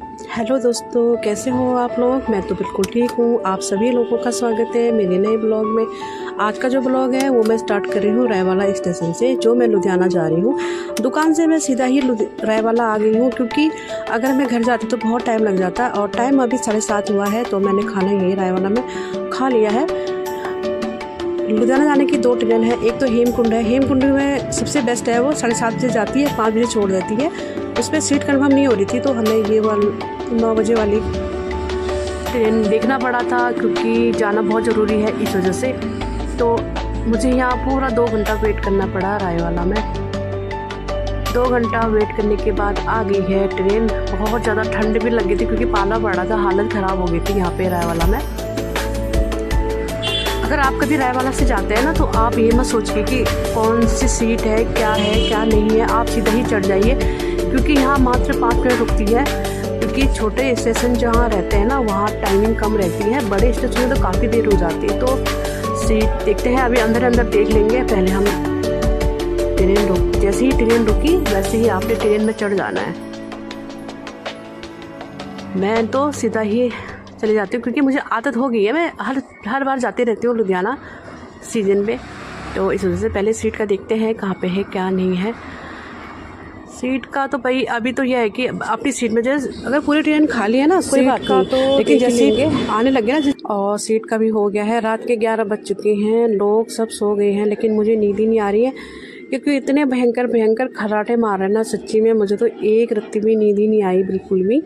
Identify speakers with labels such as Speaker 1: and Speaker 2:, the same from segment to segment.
Speaker 1: Hello दोस्तों, कैसे हो आप लोग। मैं तो बिल्कुल ठीक हूँ। आप सभी लोगों का स्वागत है मेरे नए ब्लॉग में। आज का जो ब्लॉग है वो मैं स्टार्ट कर रही हूँ रायवाला स्टेशन से, जो मैं लुधियाना जा रही हूँ। दुकान से मैं सीधा ही रायवाला आ गई हूँ, क्योंकि अगर मैं घर जाती तो बहुत टाइम लग जाता और टाइम अभी 7:30 हुआ है, तो मैंने खाना यही रायवाला में खा लिया है। लुधियाना जाने की 2 ट्रेन है। एक तो हेमकुंड है। हेमकुंड में सबसे बेस्ट है, वो 7:30 बजे जाती है, 5 बजे छोड़ देती है। उस पर सीट कन्फर्म नहीं हो रही थी, तो हमें ये 9 बजे वाली ट्रेन देखना पड़ा था, क्योंकि जाना बहुत ज़रूरी है इस वजह से। तो मुझे यहाँ पूरा 2 घंटा वेट करना पड़ा रायवाला में। 2 घंटा वेट करने के बाद आ गई है ट्रेन। बहुत ज़्यादा ठंड भी लग गई थी, क्योंकि पाला पड़ा था, हालत ख़राब हो गई थी यहाँ पे रायवाला में। अगर आप कभी रायवाला से जाते हैं ना, तो आप ये मत सोचिए कि कौन सी सीट है क्या नहीं है। आप सीधा ही चढ़ जाइए, क्योंकि यहाँ मात्र 5 मिनट रुकती है। क्योंकि छोटे स्टेशन जहाँ रहते हैं ना, वहाँ टाइमिंग कम रहती है। बड़े स्टेशन में तो काफ़ी देर हो जाती है। तो सीट देखते हैं, अभी अंदर देख लेंगे। पहले हम जैसे ही ट्रेन रुकी वैसे ही आपने ट्रेन में चढ़ जाना है। मैं तो सीधा ही चली जाती हूँ, क्योंकि मुझे आदत हो गई है। मैं हर बार जाती रहती हूँ लुधियाना सीजन पे। तो इस वजह से पहले सीट का देखते हैं कहाँ पे है क्या नहीं है। सीट का तो भाई अभी तो यह है कि अपनी सीट में जैसे अगर पूरी ट्रेन खाली है ना, कोई बात का तो, लेकिन जैसे आने लगे ना। और सीट का भी हो गया है। रात के 11 बज चुके हैं, लोग सब सो गए हैं, लेकिन मुझे नींद ही नहीं आ रही है, क्योंकि इतने भयंकर खर्राटे मार रहे हैं ना। सच्ची में मुझे तो एक रत्ती भी नींद ही नहीं आई बिल्कुल भी।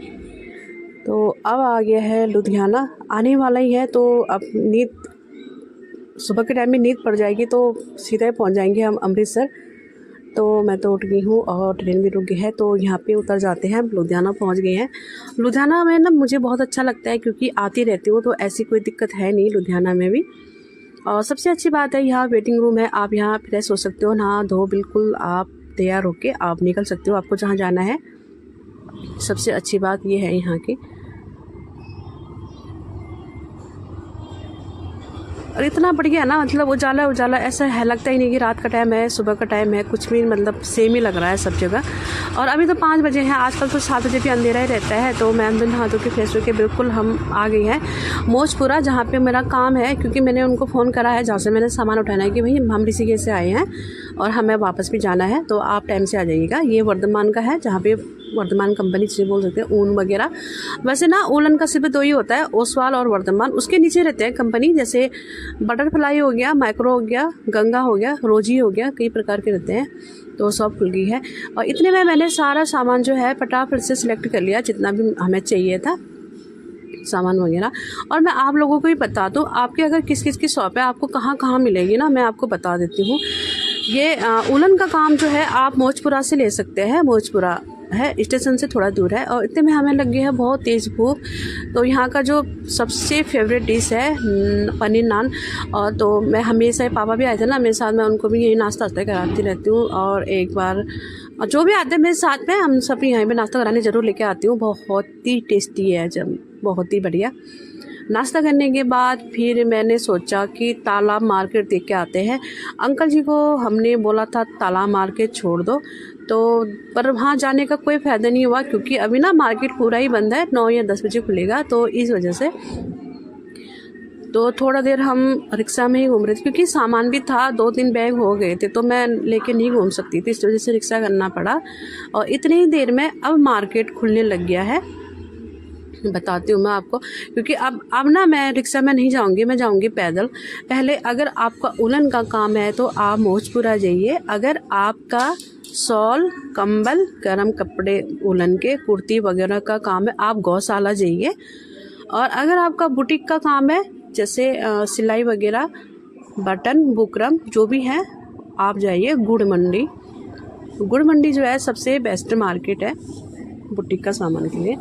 Speaker 1: तो अब आ गया है लुधियाना, आने वाला ही है। तो अब नींद सुबह के टाइम में नींद पड़ जाएगी, तो सीधा ही पहुंच जाएंगे हम अमृतसर। तो मैं तो उठ गई हूँ और ट्रेन भी रुक गई है, तो यहाँ पे उतर जाते हैं। लुधियाना पहुँच गए हैं। लुधियाना में ना मुझे बहुत अच्छा लगता है, क्योंकि आती रहती हूँ, तो ऐसी कोई दिक्कत है नहीं लुधियाना में भी। और सबसे अच्छी बात है, यहाँ वेटिंग रूम है। आप यहाँ फ्रेश हो सकते हो, नहा धो बिल्कुल आप तैयार होके आप निकल सकते हो आपको जहाँ जाना है। सबसे अच्छी बात ये है यहाँ की। और इतना बढ़िया है ना, मतलब उजाला ऐसा है, लगता ही नहीं कि रात का टाइम है सुबह का टाइम है, कुछ भी मतलब सेम ही लग रहा है सब जगह। और अभी तो 5 बजे हैं, आजकल तो 7 बजे भी अंधेरा ही रहता है। तो मैं अंदर नहा धो के फ्रेश होकर बिल्कुल हम आ गए हैं मौजपुरा, जहाँ पे मेरा काम है। क्योंकि मैंने उनको फ़ोन करा है जहाँ से मैंने सामान उठाना है, कि भाई हम ऋषिकेश से आए हैं और हमें वापस भी जाना है, तो आप टाइम से आ जाइएगा। ये वर्धमान का है, जहाँ पे वर्धमान कंपनी से बोल सकते हैं, ऊन वगैरह। वैसे ना उलन का सिर्फ 2 ही होता है, ओसवाल और वर्धमान। उसके नीचे रहते हैं कंपनी, जैसे बटरफ्लाई हो गया, माइक्रो हो गया, गंगा हो गया, रोजी हो गया, कई प्रकार के रहते हैं। तो सब खुल गई है। और इतने में मैंने सारा सामान जो है फटाफट से सिलेक्ट कर लिया, जितना भी हमें चाहिए था सामान वगैरह। और मैं आप लोगों को ही बता दूँ, आपके अगर किस की शॉप है, आपको कहाँ मिलेगी ना, मैं आपको बता देती हूँ। ये उलन का काम जो है आप मौजपुरा से ले सकते हैं। मौजपुरा है, स्टेशन से थोड़ा दूर है। और इतने में हमें लग गई है बहुत तेज़ भूख। तो यहाँ का जो सबसे फेवरेट डिश है पनीर नान। और तो मैं हमेशा, पापा भी आए थे ना मेरे साथ, मैं उनको भी यही नाश्ता कराती रहती हूँ। और एक बार जो भी आते हैं मेरे साथ में, हम सब यहीं पे नाश्ता कराने ज़रूर लेके आती हूँ। बहुत ही टेस्टी है, जब बहुत ही बढ़िया। नाश्ता करने के बाद फिर मैंने सोचा कि तालाब मार्केट देख के आते हैं। अंकल जी को हमने बोला था तालाब मार्केट छोड़ दो, तो पर वहाँ जाने का कोई फ़ायदा नहीं हुआ, क्योंकि अभी ना मार्केट पूरा ही बंद है, 9 या 10 बजे खुलेगा। तो इस वजह से तो थोड़ा देर हम रिक्शा में ही घूम रहे थे, क्योंकि सामान भी था, 2-3 बैग हो गए थे, तो मैं लेके नहीं घूम सकती थी, इस वजह से रिक्शा करना पड़ा। और इतनी ही देर में अब मार्केट खुलने लग गया है, बताती हूँ मैं आपको। क्योंकि अब ना मैं रिक्शा में नहीं जाऊँगी, मैं जाऊँगी पैदल। पहले अगर आपका उलन का काम है तो आप मौजपुरा जाइए। अगर आपका शॉल, कंबल, गर्म कपड़े, उलन के कुर्ती वगैरह का काम है, आप गौशाला जाइए। और अगर आपका बुटीक का काम है, जैसे सिलाई वगैरह, बटन, बुकरम जो भी है, आप जाइए गुड़ मंडी। गुड़ मंडी जो है सबसे बेस्ट मार्केट है बुटीक का सामान के लिए।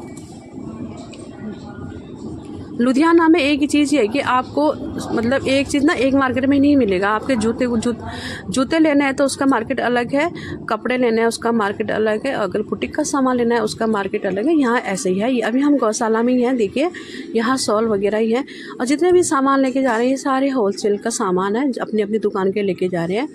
Speaker 1: लुधियाना में एक ही चीज़ ये है कि आपको मतलब एक चीज़ ना एक मार्केट में नहीं मिलेगा। आपके जूते लेने हैं तो उसका मार्केट अलग है, कपड़े लेने हैं उसका मार्केट अलग है, अगर बुटीक का सामान लेना है उसका मार्केट अलग है। यहाँ ऐसे ही है। अभी हम गौशाला में ही हैं, देखिए यहाँ शॉल वगैरह ही है। और जितने भी सामान लेके जा रहे हैं ये सारे होलसेल का सामान है, अपनी अपनी दुकान के लेके जा रहे हैं।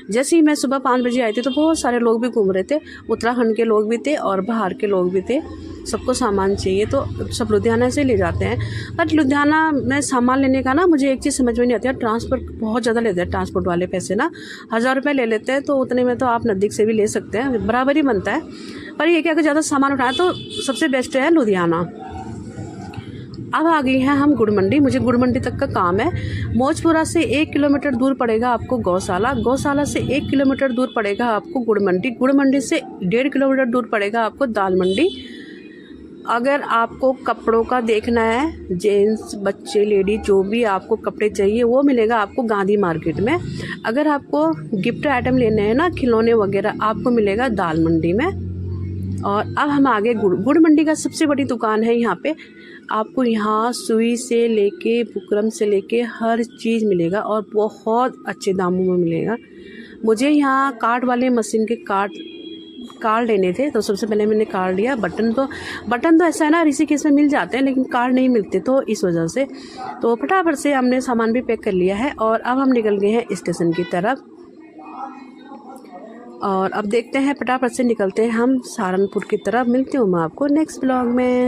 Speaker 1: जैसे ही मैं सुबह 5 बजे आई थी तो बहुत सारे लोग भी घूम रहे थे, उत्तराखंड के लोग भी थे और बाहर के लोग भी थे। सबको सामान चाहिए तो सब लुधियाना से ले जाते हैं। बट लुधियाना में सामान लेने का ना मुझे एक चीज़ समझ में नहीं आती है, ट्रांसपोर्ट बहुत ज़्यादा लेते हैं। ट्रांसपोर्ट वाले पैसे ना 1000 रुपये ले लेते हैं, तो उतने में तो आप नज़दीक से भी ले सकते हैं, बराबर ही बनता है। पर ये कि अगर ज़्यादा सामान उठाएं तो सबसे बेस्ट है लुधियाना। अब आ गई हैं हम गुड़ मंडी। मुझे गुड़ मंडी तक का काम है। मौजपुरा से 1 किलोमीटर दूर पड़ेगा आपको गौशाला, गौशाला से 1 किलोमीटर दूर पड़ेगा आपको गुड़ मंडी, गुड़ मंडी से 1.5 किलोमीटर दूर पड़ेगा आपको दाल मंडी। अगर आपको कपड़ों का देखना है, जेंट्स बच्चे लेडी जो भी आपको कपड़े चाहिए वो मिलेगा आपको गांधी मार्केट में। अगर आपको गिफ्ट आइटम लेने हैं ना, खिलौने वगैरह, आपको मिलेगा दाल मंडी में। और अब हम आगे गुड़ मंडी का सबसे बड़ी दुकान है यहाँ पे। आपको यहाँ सुई से लेके बुकरम से लेके हर चीज़ मिलेगा और बहुत अच्छे दामों में मिलेगा। मुझे यहाँ कार्ड वाले मशीन के कार्ड लेने थे, तो सबसे पहले मैंने कार्ड लिया। बटन तो ऐसा है ना, ऋषिकेश में मिल जाते हैं लेकिन कार्ड नहीं मिलते, तो इस वजह से तो फटाफट से हमने सामान भी पैक कर लिया है और अब हम निकल गए हैं स्टेशन की तरफ। और अब देखते हैं, फटाफट से निकलते हैं हम सहारनपुर की तरफ। मिलती हूँ मैं आपको नेक्स्ट ब्लॉग में।